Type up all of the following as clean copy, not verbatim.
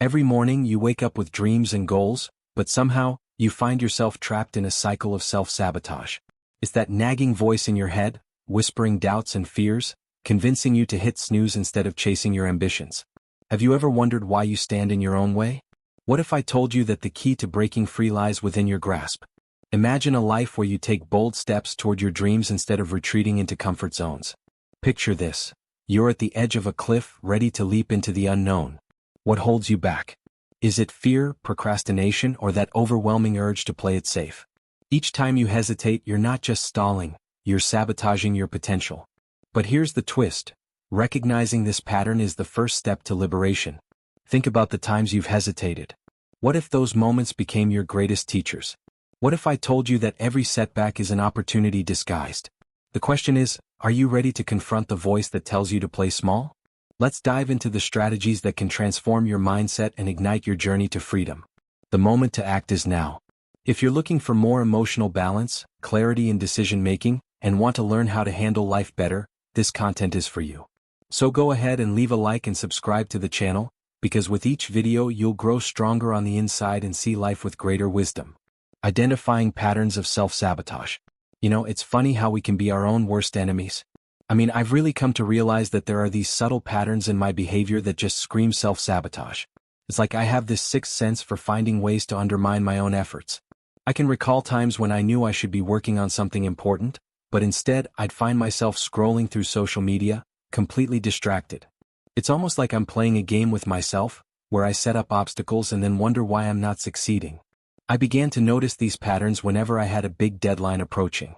Every morning you wake up with dreams and goals, but somehow, you find yourself trapped in a cycle of self-sabotage. It's that nagging voice in your head, whispering doubts and fears, convincing you to hit snooze instead of chasing your ambitions. Have you ever wondered why you stand in your own way? What if I told you that the key to breaking free lies within your grasp? Imagine a life where you take bold steps toward your dreams instead of retreating into comfort zones. Picture this. You're at the edge of a cliff, ready to leap into the unknown. What holds you back? Is it fear, procrastination, or that overwhelming urge to play it safe? Each time you hesitate, you're not just stalling, you're sabotaging your potential. But here's the twist. Recognizing this pattern is the first step to liberation. Think about the times you've hesitated. What if those moments became your greatest teachers? What if I told you that every setback is an opportunity disguised? The question is, are you ready to confront the voice that tells you to play small? Let's dive into the strategies that can transform your mindset and ignite your journey to freedom. The moment to act is now. If you're looking for more emotional balance, clarity in decision-making, and want to learn how to handle life better, this content is for you. So go ahead and leave a like and subscribe to the channel, because with each video you'll grow stronger on the inside and see life with greater wisdom. Identifying patterns of self-sabotage. It's funny how we can be our own worst enemies. I've really come to realize that there are these subtle patterns in my behavior that just scream self-sabotage. It's like I have this sixth sense for finding ways to undermine my own efforts. I can recall times when I knew I should be working on something important, but instead I'd find myself scrolling through social media, completely distracted. It's almost like I'm playing a game with myself, where I set up obstacles and then wonder why I'm not succeeding. I began to notice these patterns whenever I had a big deadline approaching.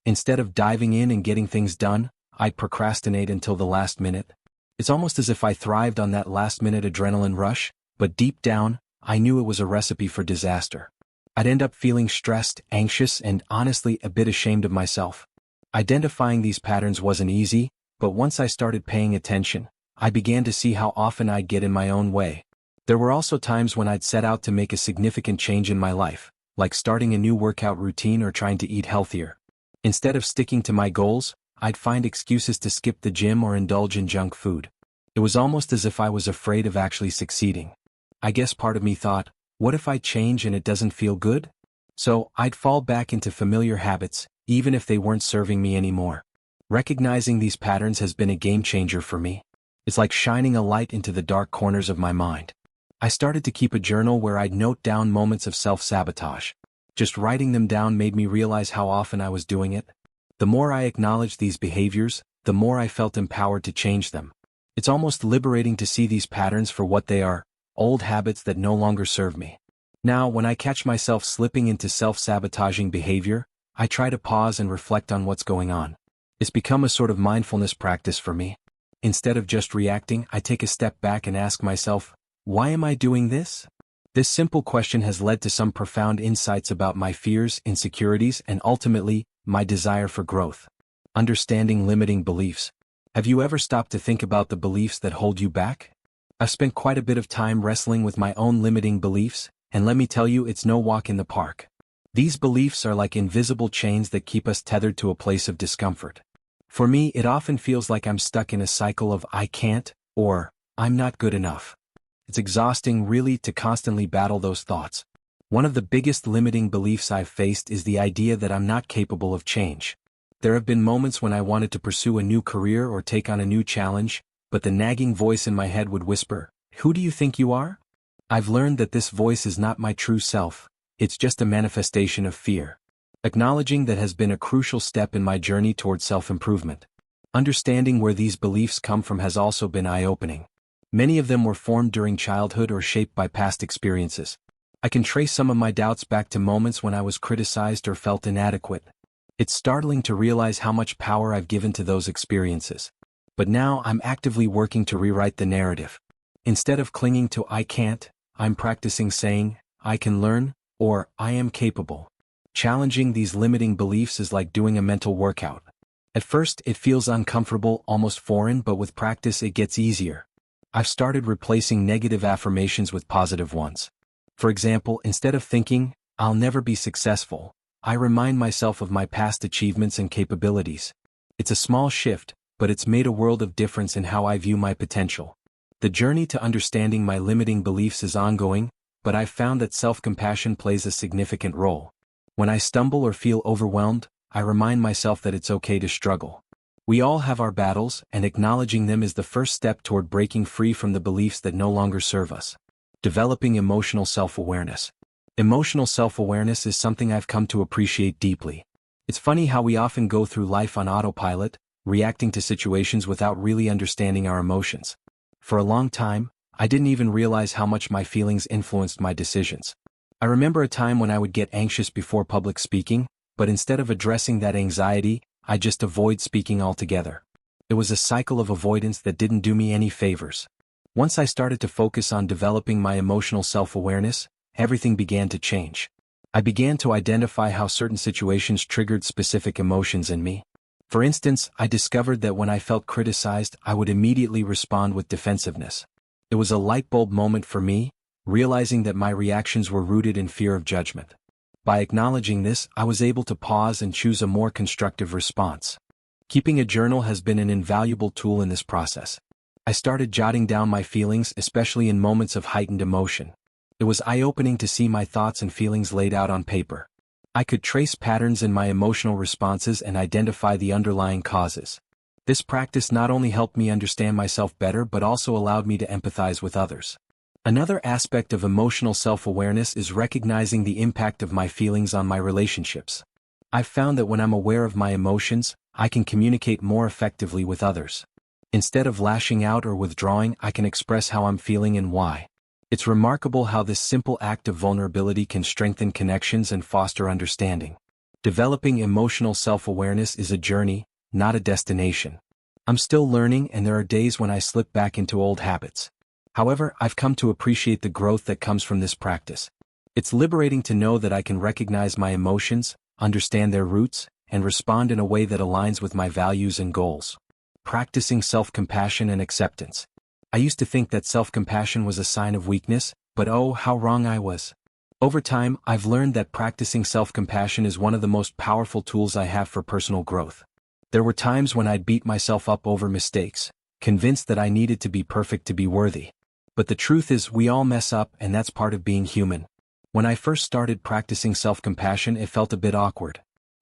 Instead of diving in and getting things done, I'd procrastinate until the last minute. It's almost as if I thrived on that last-minute adrenaline rush, but deep down, I knew it was a recipe for disaster. I'd end up feeling stressed, anxious, and honestly a bit ashamed of myself. Identifying these patterns wasn't easy, but once I started paying attention, I began to see how often I'd get in my own way. There were also times when I'd set out to make a significant change in my life, like starting a new workout routine or trying to eat healthier. Instead of sticking to my goals, I'd find excuses to skip the gym or indulge in junk food. It was almost as if I was afraid of actually succeeding. I guess part of me thought, what if I change and it doesn't feel good? So I'd fall back into familiar habits, even if they weren't serving me anymore. Recognizing these patterns has been a game changer for me. It's like shining a light into the dark corners of my mind. I started to keep a journal where I'd note down moments of self-sabotage. Just writing them down made me realize how often I was doing it. The more I acknowledged these behaviors, the more I felt empowered to change them. It's almost liberating to see these patterns for what they are, old habits that no longer serve me. Now, when I catch myself slipping into self-sabotaging behavior, I try to pause and reflect on what's going on. It's become a sort of mindfulness practice for me. Instead of just reacting, I take a step back and ask myself, why am I doing this? This simple question has led to some profound insights about my fears, insecurities, and ultimately, my desire for growth. Understanding limiting beliefs. Have you ever stopped to think about the beliefs that hold you back? I've spent quite a bit of time wrestling with my own limiting beliefs, and let me tell you, it's no walk in the park. These beliefs are like invisible chains that keep us tethered to a place of discomfort. For me, it often feels like I'm stuck in a cycle of I can't, or I'm not good enough. It's exhausting, really, to constantly battle those thoughts. One of the biggest limiting beliefs I've faced is the idea that I'm not capable of change. There have been moments when I wanted to pursue a new career or take on a new challenge, but the nagging voice in my head would whisper, "Who do you think you are?" I've learned that this voice is not my true self, it's just a manifestation of fear. Acknowledging that has been a crucial step in my journey toward self-improvement. Understanding where these beliefs come from has also been eye-opening. Many of them were formed during childhood or shaped by past experiences. I can trace some of my doubts back to moments when I was criticized or felt inadequate. It's startling to realize how much power I've given to those experiences. But now I'm actively working to rewrite the narrative. Instead of clinging to I can't, I'm practicing saying, I can learn, or I am capable. Challenging these limiting beliefs is like doing a mental workout. At first, it feels uncomfortable, almost foreign, but with practice it gets easier. I've started replacing negative affirmations with positive ones. For example, instead of thinking, I'll never be successful, I remind myself of my past achievements and capabilities. It's a small shift, but it's made a world of difference in how I view my potential. The journey to understanding my limiting beliefs is ongoing, but I've found that self-compassion plays a significant role. When I stumble or feel overwhelmed, I remind myself that it's okay to struggle. We all have our battles, and acknowledging them is the first step toward breaking free from the beliefs that no longer serve us. Developing emotional self-awareness. Emotional self-awareness is something I've come to appreciate deeply. It's funny how we often go through life on autopilot, reacting to situations without really understanding our emotions. For a long time, I didn't even realize how much my feelings influenced my decisions. I remember a time when I would get anxious before public speaking, but instead of addressing that anxiety, I just avoid speaking altogether. It was a cycle of avoidance that didn't do me any favors. Once I started to focus on developing my emotional self-awareness, everything began to change. I began to identify how certain situations triggered specific emotions in me. For instance, I discovered that when I felt criticized, I would immediately respond with defensiveness. It was a light bulb moment for me, realizing that my reactions were rooted in fear of judgment. By acknowledging this, I was able to pause and choose a more constructive response. Keeping a journal has been an invaluable tool in this process. I started jotting down my feelings, especially in moments of heightened emotion. It was eye-opening to see my thoughts and feelings laid out on paper. I could trace patterns in my emotional responses and identify the underlying causes. This practice not only helped me understand myself better but also allowed me to empathize with others. Another aspect of emotional self-awareness is recognizing the impact of my feelings on my relationships. I've found that when I'm aware of my emotions, I can communicate more effectively with others. Instead of lashing out or withdrawing, I can express how I'm feeling and why. It's remarkable how this simple act of vulnerability can strengthen connections and foster understanding. Developing emotional self-awareness is a journey, not a destination. I'm still learning, and there are days when I slip back into old habits. However, I've come to appreciate the growth that comes from this practice. It's liberating to know that I can recognize my emotions, understand their roots, and respond in a way that aligns with my values and goals. Practicing self-compassion and acceptance. I used to think that self-compassion was a sign of weakness, but oh, how wrong I was. Over time, I've learned that practicing self-compassion is one of the most powerful tools I have for personal growth. There were times when I'd beat myself up over mistakes, convinced that I needed to be perfect to be worthy. But the truth is, we all mess up, and that's part of being human. When I first started practicing self-compassion, it felt a bit awkward.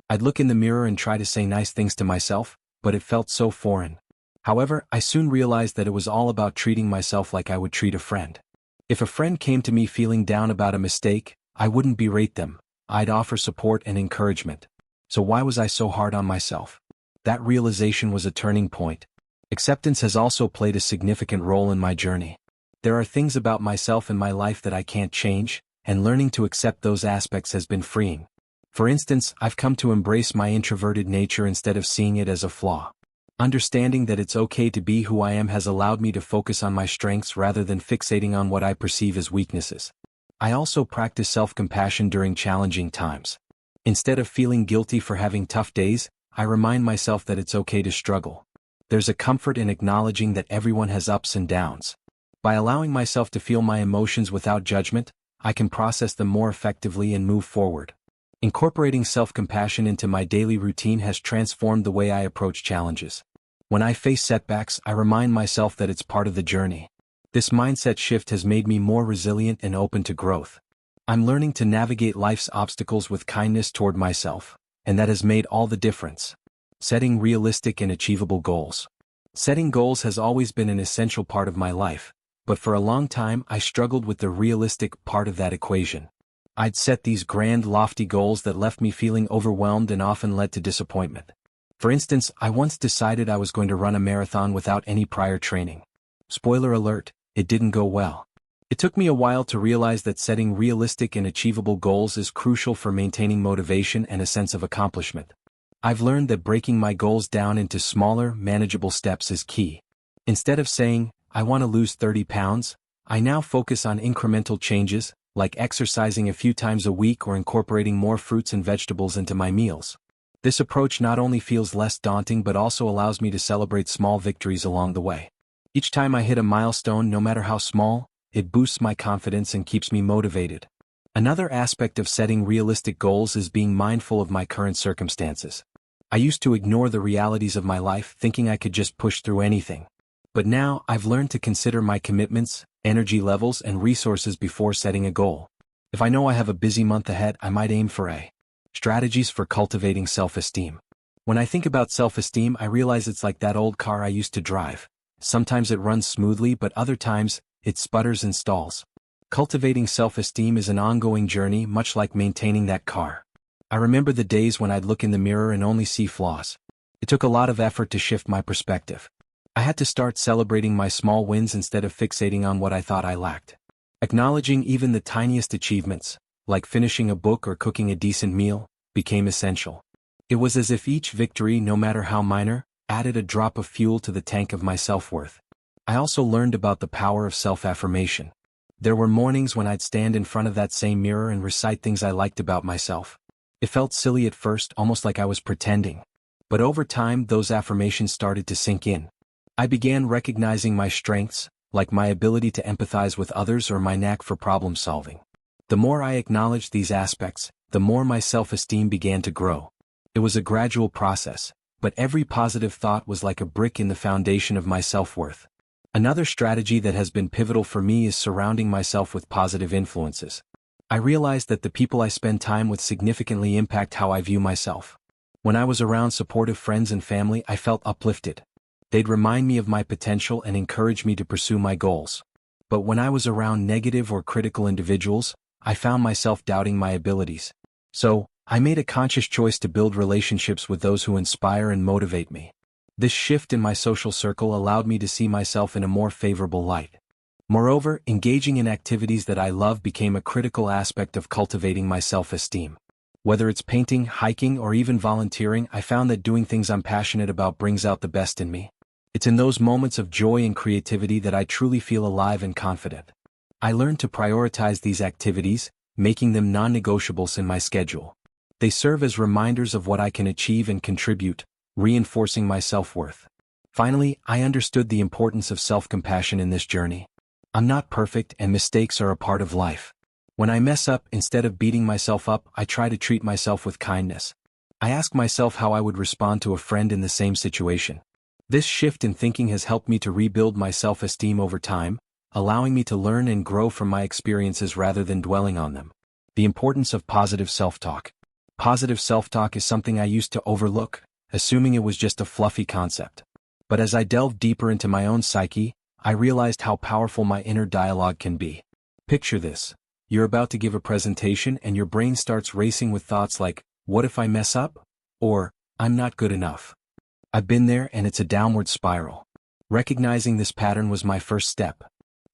I'd look in the mirror and try to say nice things to myself, but it felt so foreign. However, I soon realized that it was all about treating myself like I would treat a friend. If a friend came to me feeling down about a mistake, I wouldn't berate them. I'd offer support and encouragement. So why was I so hard on myself? That realization was a turning point. Acceptance has also played a significant role in my journey. There are things about myself and my life that I can't change, and learning to accept those aspects has been freeing. For instance, I've come to embrace my introverted nature instead of seeing it as a flaw. Understanding that it's okay to be who I am has allowed me to focus on my strengths rather than fixating on what I perceive as weaknesses. I also practice self-compassion during challenging times. Instead of feeling guilty for having tough days, I remind myself that it's okay to struggle. There's a comfort in acknowledging that everyone has ups and downs. By allowing myself to feel my emotions without judgment, I can process them more effectively and move forward. Incorporating self-compassion into my daily routine has transformed the way I approach challenges. When I face setbacks, I remind myself that it's part of the journey. This mindset shift has made me more resilient and open to growth. I'm learning to navigate life's obstacles with kindness toward myself, and that has made all the difference. Setting realistic and achievable goals. Setting goals has always been an essential part of my life, but for a long time I struggled with the realistic part of that equation. I'd set these grand, lofty goals that left me feeling overwhelmed and often led to disappointment. For instance, I once decided I was going to run a marathon without any prior training. Spoiler alert, it didn't go well. It took me a while to realize that setting realistic and achievable goals is crucial for maintaining motivation and a sense of accomplishment. I've learned that breaking my goals down into smaller, manageable steps is key. Instead of saying, I want to lose 30 pounds, I now focus on incremental changes, like exercising a few times a week or incorporating more fruits and vegetables into my meals. This approach not only feels less daunting but also allows me to celebrate small victories along the way. Each time I hit a milestone, no matter how small, it boosts my confidence and keeps me motivated. Another aspect of setting realistic goals is being mindful of my current circumstances. I used to ignore the realities of my life, thinking I could just push through anything. But now, I've learned to consider my commitments, energy levels, and resources before setting a goal. If I know I have a busy month ahead, I might aim for a strategies for cultivating self-esteem. When I think about self-esteem, I realize it's like that old car I used to drive. Sometimes it runs smoothly, but other times, it sputters and stalls. Cultivating self-esteem is an ongoing journey, much like maintaining that car. I remember the days when I'd look in the mirror and only see flaws. It took a lot of effort to shift my perspective. I had to start celebrating my small wins instead of fixating on what I thought I lacked. Acknowledging even the tiniest achievements, like finishing a book or cooking a decent meal, became essential. It was as if each victory, no matter how minor, added a drop of fuel to the tank of my self-worth. I also learned about the power of self-affirmation. There were mornings when I'd stand in front of that same mirror and recite things I liked about myself. It felt silly at first, almost like I was pretending. But over time, those affirmations started to sink in. I began recognizing my strengths, like my ability to empathize with others or my knack for problem solving. The more I acknowledged these aspects, the more my self-esteem began to grow. It was a gradual process, but every positive thought was like a brick in the foundation of my self-worth. Another strategy that has been pivotal for me is surrounding myself with positive influences. I realized that the people I spend time with significantly impact how I view myself. When I was around supportive friends and family, I felt uplifted. They'd remind me of my potential and encourage me to pursue my goals. But when I was around negative or critical individuals, I found myself doubting my abilities. So, I made a conscious choice to build relationships with those who inspire and motivate me. This shift in my social circle allowed me to see myself in a more favorable light. Moreover, engaging in activities that I love became a critical aspect of cultivating my self-esteem. Whether it's painting, hiking, or even volunteering, I found that doing things I'm passionate about brings out the best in me. It's in those moments of joy and creativity that I truly feel alive and confident. I learned to prioritize these activities, making them non-negotiables in my schedule. They serve as reminders of what I can achieve and contribute, reinforcing my self-worth. Finally, I understood the importance of self-compassion in this journey. I'm not perfect, and mistakes are a part of life. When I mess up, instead of beating myself up, I try to treat myself with kindness. I ask myself how I would respond to a friend in the same situation. This shift in thinking has helped me to rebuild my self-esteem over time, allowing me to learn and grow from my experiences rather than dwelling on them. The importance of positive self-talk. Positive self-talk is something I used to overlook, assuming it was just a fluffy concept. But as I delved deeper into my own psyche, I realized how powerful my inner dialogue can be. Picture this. You're about to give a presentation and your brain starts racing with thoughts like, what if I mess up? Or, I'm not good enough. I've been there, and it's a downward spiral. Recognizing this pattern was my first step.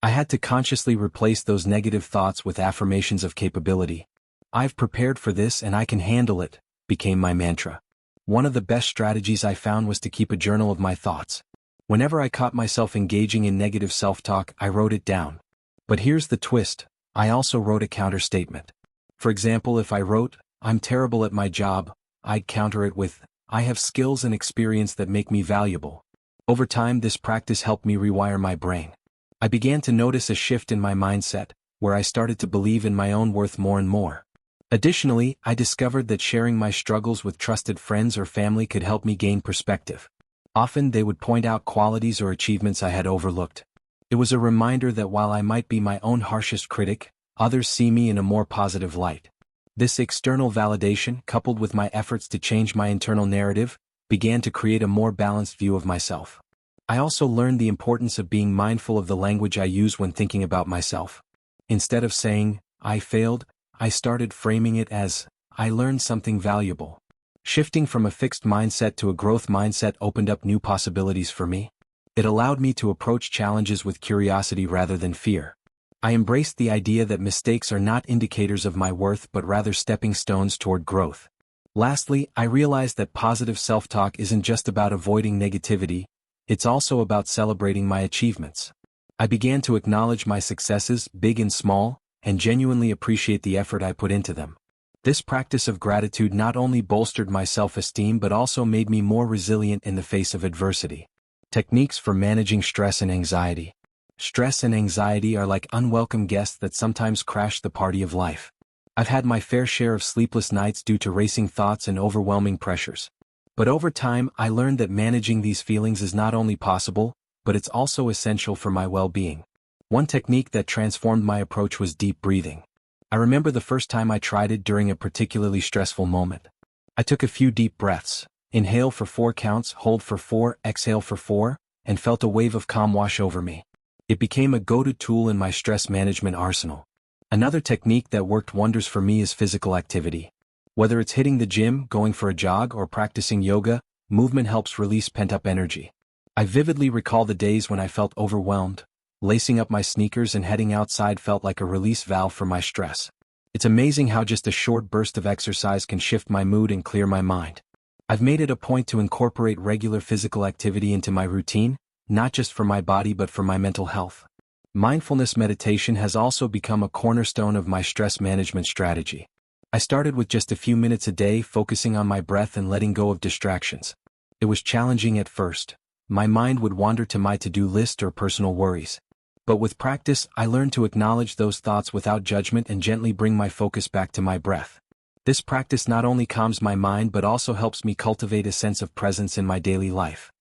I had to consciously replace those negative thoughts with affirmations of capability. I've prepared for this and I can handle it, became my mantra. One of the best strategies I found was to keep a journal of my thoughts. Whenever I caught myself engaging in negative self-talk, I wrote it down. But here's the twist, I also wrote a counter-statement. For example, if I wrote, I'm terrible at my job, I'd counter it with, I have skills and experience that make me valuable. Over time, this practice helped me rewire my brain. I began to notice a shift in my mindset, where I started to believe in my own worth more and more. Additionally, I discovered that sharing my struggles with trusted friends or family could help me gain perspective. Often they would point out qualities or achievements I had overlooked. It was a reminder that while I might be my own harshest critic, others see me in a more positive light. This external validation, coupled with my efforts to change my internal narrative, began to create a more balanced view of myself. I also learned the importance of being mindful of the language I use when thinking about myself. Instead of saying, I failed, I started framing it as, I learned something valuable. Shifting from a fixed mindset to a growth mindset opened up new possibilities for me. It allowed me to approach challenges with curiosity rather than fear. I embraced the idea that mistakes are not indicators of my worth but rather stepping stones toward growth. Lastly, I realized that positive self-talk isn't just about avoiding negativity, it's also about celebrating my achievements. I began to acknowledge my successes, big and small, and genuinely appreciate the effort I put into them. This practice of gratitude not only bolstered my self-esteem but also made me more resilient in the face of adversity. Techniques for managing stress and anxiety. Stress and anxiety are like unwelcome guests that sometimes crash the party of life. I've had my fair share of sleepless nights due to racing thoughts and overwhelming pressures. But over time, I learned that managing these feelings is not only possible, but it's also essential for my well-being. One technique that transformed my approach was deep breathing. I remember the first time I tried it during a particularly stressful moment. I took a few deep breaths, inhale for 4 counts, hold for 4, exhale for 4, and felt a wave of calm wash over me. It became a go-to tool in my stress management arsenal. Another technique that worked wonders for me is physical activity. Whether it's hitting the gym, going for a jog, or practicing yoga, movement helps release pent-up energy. I vividly recall the days when I felt overwhelmed. Lacing up my sneakers and heading outside felt like a release valve for my stress. It's amazing how just a short burst of exercise can shift my mood and clear my mind. I've made it a point to incorporate regular physical activity into my routine, not just for my body but for my mental health. Mindfulness meditation has also become a cornerstone of my stress management strategy. I started with just a few minutes a day, focusing on my breath and letting go of distractions. It was challenging at first. My mind would wander to my to-do list or personal worries. But with practice, I learned to acknowledge those thoughts without judgment and gently bring my focus back to my breath. This practice not only calms my mind but also helps me cultivate a sense of presence in my daily life.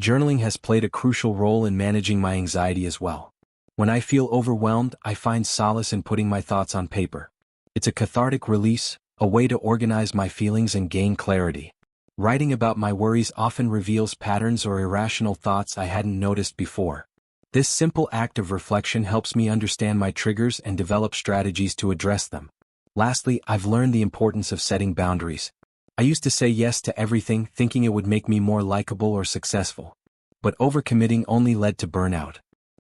Journaling has played a crucial role in managing my anxiety as well. When I feel overwhelmed, I find solace in putting my thoughts on paper. It's a cathartic release, a way to organize my feelings and gain clarity. Writing about my worries often reveals patterns or irrational thoughts I hadn't noticed before. This simple act of reflection helps me understand my triggers and develop strategies to address them. Lastly, I've learned the importance of setting boundaries. I used to say yes to everything, thinking it would make me more likable or successful. But overcommitting only led to burnout.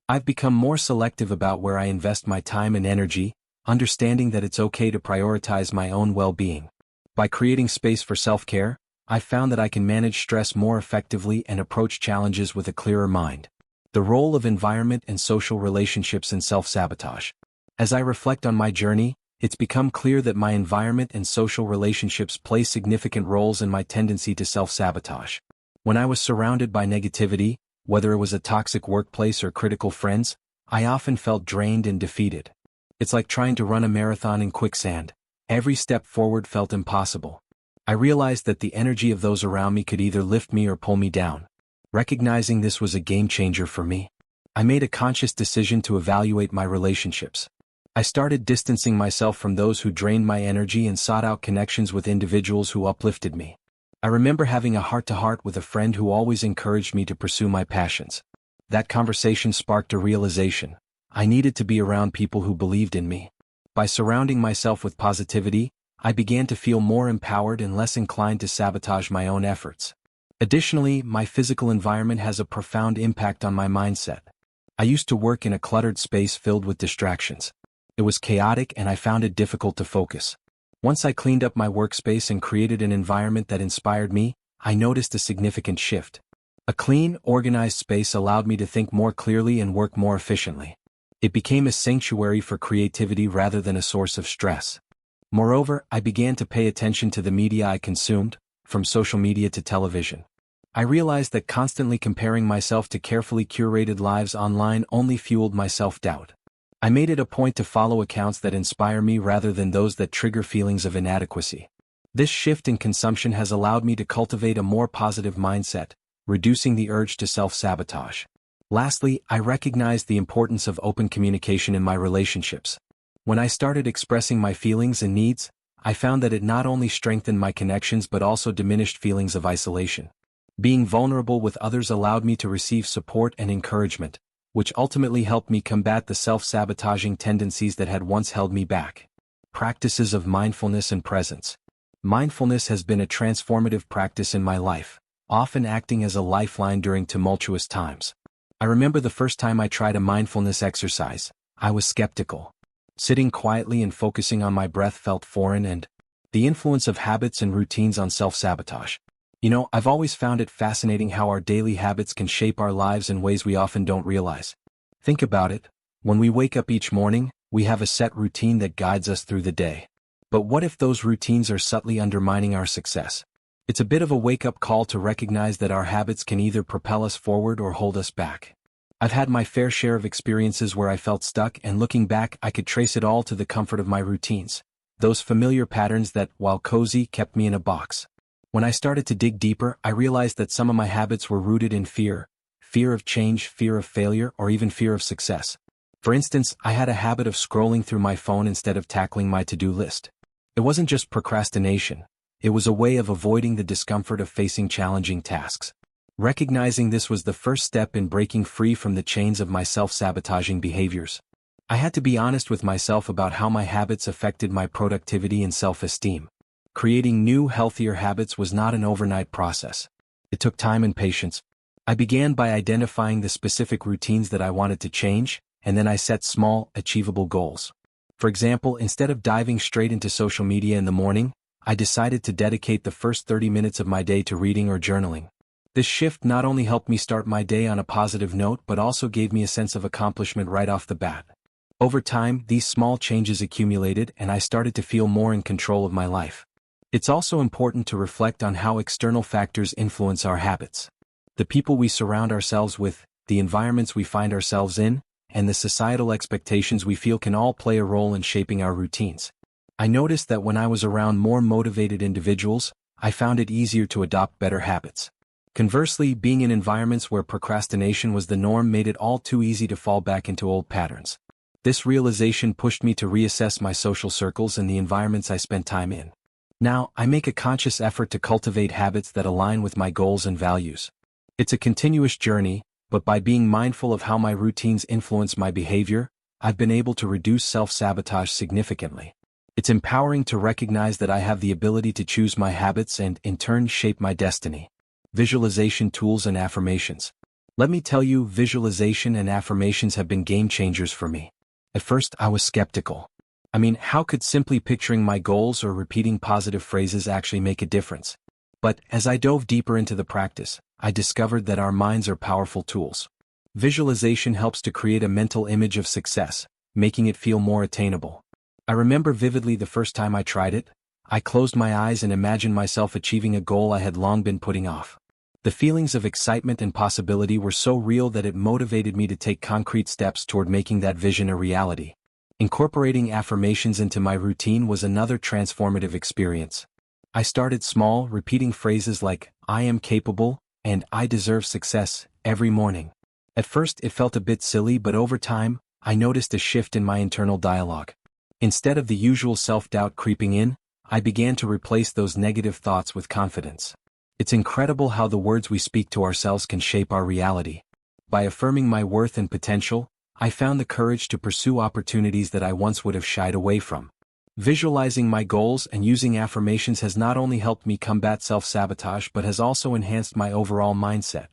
I've become more selective about where I invest my time and energy, understanding that it's okay to prioritize my own well-being. By creating space for self-care, I've found that I can manage stress more effectively and approach challenges with a clearer mind. The role of environment and social relationships in self-sabotage. As I reflect on my journey, it's become clear that my environment and social relationships play significant roles in my tendency to self-sabotage. When I was surrounded by negativity, whether it was a toxic workplace or critical friends, I often felt drained and defeated. It's like trying to run a marathon in quicksand. Every step forward felt impossible. I realized that the energy of those around me could either lift me or pull me down. Recognizing this was a game changer for me. I made a conscious decision to evaluate my relationships. I started distancing myself from those who drained my energy and sought out connections with individuals who uplifted me. I remember having a heart-to-heart with a friend who always encouraged me to pursue my passions. That conversation sparked a realization. I needed to be around people who believed in me. By surrounding myself with positivity, I began to feel more empowered and less inclined to sabotage my own efforts. Additionally, my physical environment has a profound impact on my mindset. I used to work in a cluttered space filled with distractions. It was chaotic and I found it difficult to focus. Once I cleaned up my workspace and created an environment that inspired me, I noticed a significant shift. A clean, organized space allowed me to think more clearly and work more efficiently. It became a sanctuary for creativity rather than a source of stress. Moreover, I began to pay attention to the media I consumed, from social media to television. I realized that constantly comparing myself to carefully curated lives online only fueled my self-doubt. I made it a point to follow accounts that inspire me rather than those that trigger feelings of inadequacy. This shift in consumption has allowed me to cultivate a more positive mindset, reducing the urge to self-sabotage. Lastly, I recognized the importance of open communication in my relationships. When I started expressing my feelings and needs, I found that it not only strengthened my connections but also diminished feelings of isolation. Being vulnerable with others allowed me to receive support and encouragement, which ultimately helped me combat the self-sabotaging tendencies that had once held me back. Practices of mindfulness and presence. Mindfulness has been a transformative practice in my life, often acting as a lifeline during tumultuous times. I remember the first time I tried a mindfulness exercise. I was skeptical. Sitting quietly and focusing on my breath felt foreign, and the influence of habits and routines on self-sabotage. I've always found it fascinating how our daily habits can shape our lives in ways we often don't realize. Think about it. When we wake up each morning, we have a set routine that guides us through the day. But what if those routines are subtly undermining our success? It's a bit of a wake-up call to recognize that our habits can either propel us forward or hold us back. I've had my fair share of experiences where I felt stuck, and looking back, I could trace it all to the comfort of my routines. Those familiar patterns that, while cozy, kept me in a box. When I started to dig deeper, I realized that some of my habits were rooted in fear fear of change, fear of failure, or even fear of success. For instance, I had a habit of scrolling through my phone instead of tackling my to-do list. It wasn't just procrastination. It was a way of avoiding the discomfort of facing challenging tasks. Recognizing this was the first step in breaking free from the chains of my self-sabotaging behaviors. I had to be honest with myself about how my habits affected my productivity and self-esteem. Creating new, healthier habits was not an overnight process. It took time and patience. I began by identifying the specific routines that I wanted to change, and then I set small, achievable goals. For example, instead of diving straight into social media in the morning, I decided to dedicate the first 30 minutes of my day to reading or journaling. This shift not only helped me start my day on a positive note but also gave me a sense of accomplishment right off the bat. Over time, these small changes accumulated and I started to feel more in control of my life. It's also important to reflect on how external factors influence our habits. The people we surround ourselves with, the environments we find ourselves in, and the societal expectations we feel can all play a role in shaping our routines. I noticed that when I was around more motivated individuals, I found it easier to adopt better habits. Conversely, being in environments where procrastination was the norm made it all too easy to fall back into old patterns. This realization pushed me to reassess my social circles and the environments I spent time in. Now, I make a conscious effort to cultivate habits that align with my goals and values. It's a continuous journey, but by being mindful of how my routines influence my behavior, I've been able to reduce self-sabotage significantly. It's empowering to recognize that I have the ability to choose my habits and, in turn, shape my destiny. Visualization tools and affirmations. Let me tell you, visualization and affirmations have been game changers for me. At first, I was skeptical. How could simply picturing my goals or repeating positive phrases actually make a difference? But as I dove deeper into the practice, I discovered that our minds are powerful tools. Visualization helps to create a mental image of success, making it feel more attainable. I remember vividly the first time I tried it. I closed my eyes and imagined myself achieving a goal I had long been putting off. The feelings of excitement and possibility were so real that it motivated me to take concrete steps toward making that vision a reality. Incorporating affirmations into my routine was another transformative experience. I started small, repeating phrases like, "I am capable," and "I deserve success," every morning. At first it felt a bit silly, but over time, I noticed a shift in my internal dialogue. Instead of the usual self-doubt creeping in, I began to replace those negative thoughts with confidence. It's incredible how the words we speak to ourselves can shape our reality. By affirming my worth and potential, I found the courage to pursue opportunities that I once would have shied away from. Visualizing my goals and using affirmations has not only helped me combat self-sabotage but has also enhanced my overall mindset.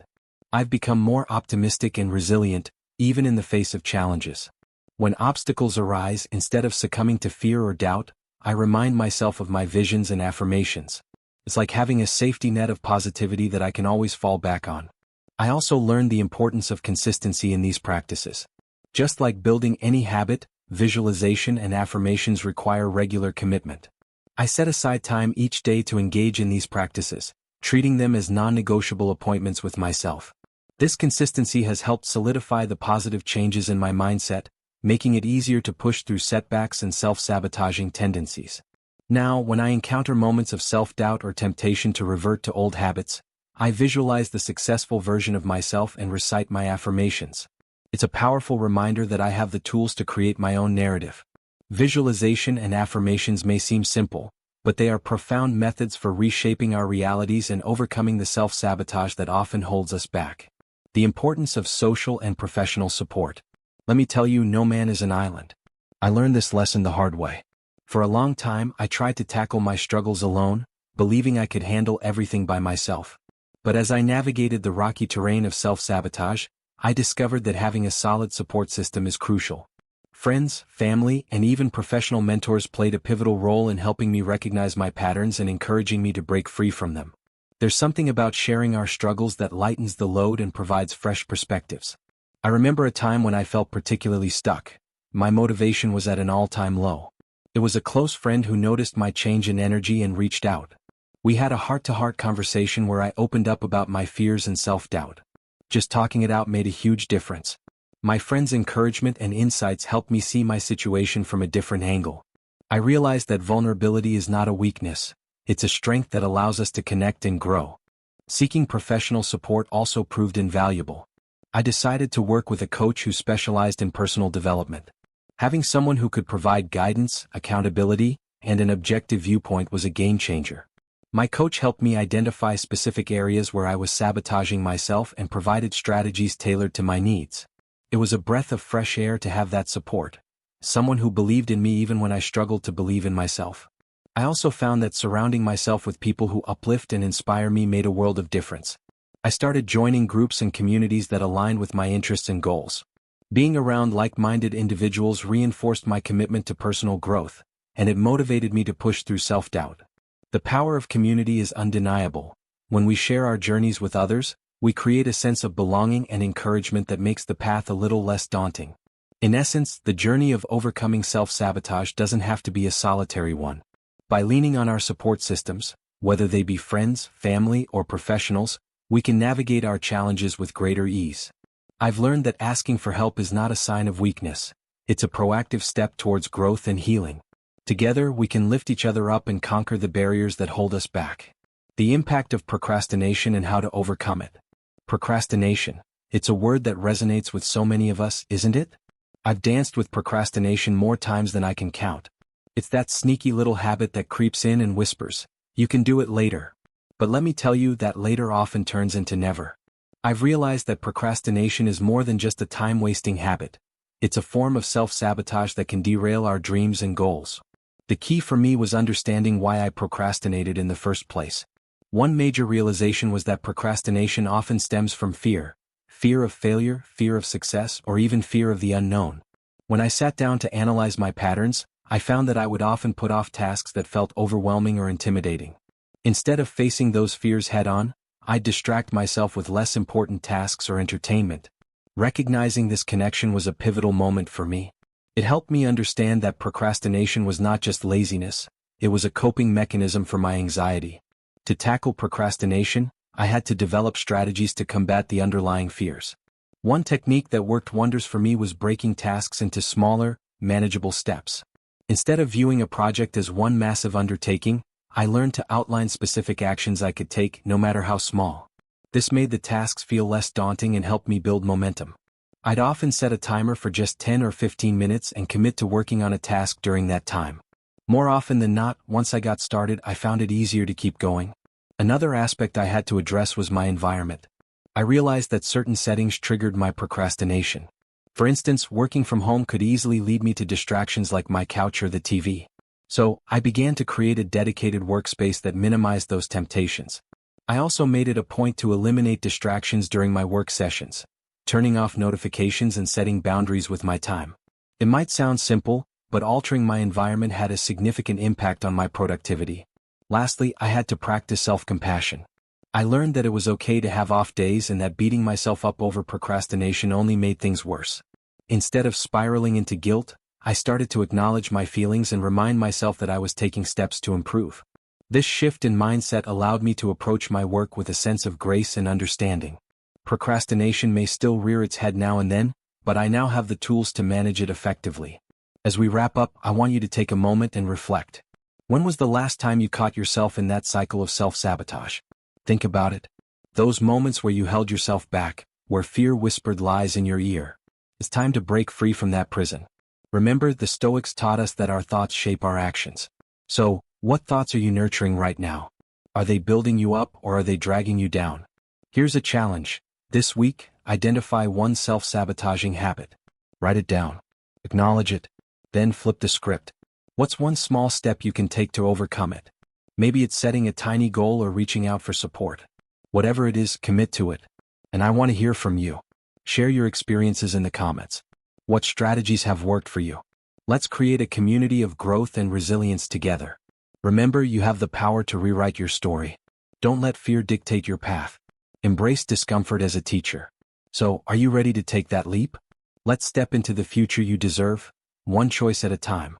I've become more optimistic and resilient, even in the face of challenges. When obstacles arise, instead of succumbing to fear or doubt, I remind myself of my visions and affirmations. It's like having a safety net of positivity that I can always fall back on. I also learned the importance of consistency in these practices. Just like building any habit, visualization and affirmations require regular commitment. I set aside time each day to engage in these practices, treating them as non-negotiable appointments with myself. This consistency has helped solidify the positive changes in my mindset, making it easier to push through setbacks and self-sabotaging tendencies. Now, when I encounter moments of self-doubt or temptation to revert to old habits, I visualize the successful version of myself and recite my affirmations. It's a powerful reminder that I have the tools to create my own narrative. Visualization and affirmations may seem simple, but they are profound methods for reshaping our realities and overcoming the self-sabotage that often holds us back. The importance of social and professional support. Let me tell you, no man is an island. I learned this lesson the hard way. For a long time, I tried to tackle my struggles alone, believing I could handle everything by myself. But as I navigated the rocky terrain of self-sabotage, I discovered that having a solid support system is crucial. Friends, family, and even professional mentors played a pivotal role in helping me recognize my patterns and encouraging me to break free from them. There's something about sharing our struggles that lightens the load and provides fresh perspectives. I remember a time when I felt particularly stuck. My motivation was at an all-time low. It was a close friend who noticed my change in energy and reached out. We had a heart-to-heart conversation where I opened up about my fears and self-doubt. Just talking it out made a huge difference. My friend's encouragement and insights helped me see my situation from a different angle. I realized that vulnerability is not a weakness. It's a strength that allows us to connect and grow. Seeking professional support also proved invaluable. I decided to work with a coach who specialized in personal development. Having someone who could provide guidance, accountability, and an objective viewpoint was a game changer. My coach helped me identify specific areas where I was sabotaging myself and provided strategies tailored to my needs. It was a breath of fresh air to have that support. Someone who believed in me even when I struggled to believe in myself. I also found that surrounding myself with people who uplift and inspire me made a world of difference. I started joining groups and communities that aligned with my interests and goals. Being around like-minded individuals reinforced my commitment to personal growth, and it motivated me to push through self-doubt. The power of community is undeniable. When we share our journeys with others, we create a sense of belonging and encouragement that makes the path a little less daunting. In essence, the journey of overcoming self-sabotage doesn't have to be a solitary one. By leaning on our support systems, whether they be friends, family, or professionals, we can navigate our challenges with greater ease. I've learned that asking for help is not a sign of weakness. It's a proactive step towards growth and healing. Together, we can lift each other up and conquer the barriers that hold us back. The impact of procrastination and how to overcome it. Procrastination. It's a word that resonates with so many of us, isn't it? I've danced with procrastination more times than I can count. It's that sneaky little habit that creeps in and whispers, "You can do it later." But let me tell you that later often turns into never. I've realized that procrastination is more than just a time-wasting habit. It's a form of self-sabotage that can derail our dreams and goals. The key for me was understanding why I procrastinated in the first place. One major realization was that procrastination often stems from fear. Fear of failure, fear of success, or even fear of the unknown. When I sat down to analyze my patterns, I found that I would often put off tasks that felt overwhelming or intimidating. Instead of facing those fears head-on, I'd distract myself with less important tasks or entertainment. Recognizing this connection was a pivotal moment for me. It helped me understand that procrastination was not just laziness, it was a coping mechanism for my anxiety. To tackle procrastination, I had to develop strategies to combat the underlying fears. One technique that worked wonders for me was breaking tasks into smaller, manageable steps. Instead of viewing a project as one massive undertaking, I learned to outline specific actions I could take, no matter how small. This made the tasks feel less daunting and helped me build momentum. I'd often set a timer for just 10 or 15 minutes and commit to working on a task during that time. More often than not, once I got started, I found it easier to keep going. Another aspect I had to address was my environment. I realized that certain settings triggered my procrastination. For instance, working from home could easily lead me to distractions like my couch or the TV. So, I began to create a dedicated workspace that minimized those temptations. I also made it a point to eliminate distractions during my work sessions, turning off notifications and setting boundaries with my time. It might sound simple, but altering my environment had a significant impact on my productivity. Lastly, I had to practice self-compassion. I learned that it was okay to have off days and that beating myself up over procrastination only made things worse. Instead of spiraling into guilt, I started to acknowledge my feelings and remind myself that I was taking steps to improve. This shift in mindset allowed me to approach my work with a sense of grace and understanding. Procrastination may still rear its head now and then, but I now have the tools to manage it effectively. As we wrap up, I want you to take a moment and reflect. When was the last time you caught yourself in that cycle of self-sabotage? Think about it. Those moments where you held yourself back, where fear whispered lies in your ear. It's time to break free from that prison. Remember, the Stoics taught us that our thoughts shape our actions. So, what thoughts are you nurturing right now? Are they building you up or are they dragging you down? Here's a challenge. This week, identify one self-sabotaging habit. Write it down. Acknowledge it. Then flip the script. What's one small step you can take to overcome it? Maybe it's setting a tiny goal or reaching out for support. Whatever it is, commit to it. And I want to hear from you. Share your experiences in the comments. What strategies have worked for you? Let's create a community of growth and resilience together. Remember, you have the power to rewrite your story. Don't let fear dictate your path. Embrace discomfort as a teacher. So, are you ready to take that leap? Let's step into the future you deserve, one choice at a time.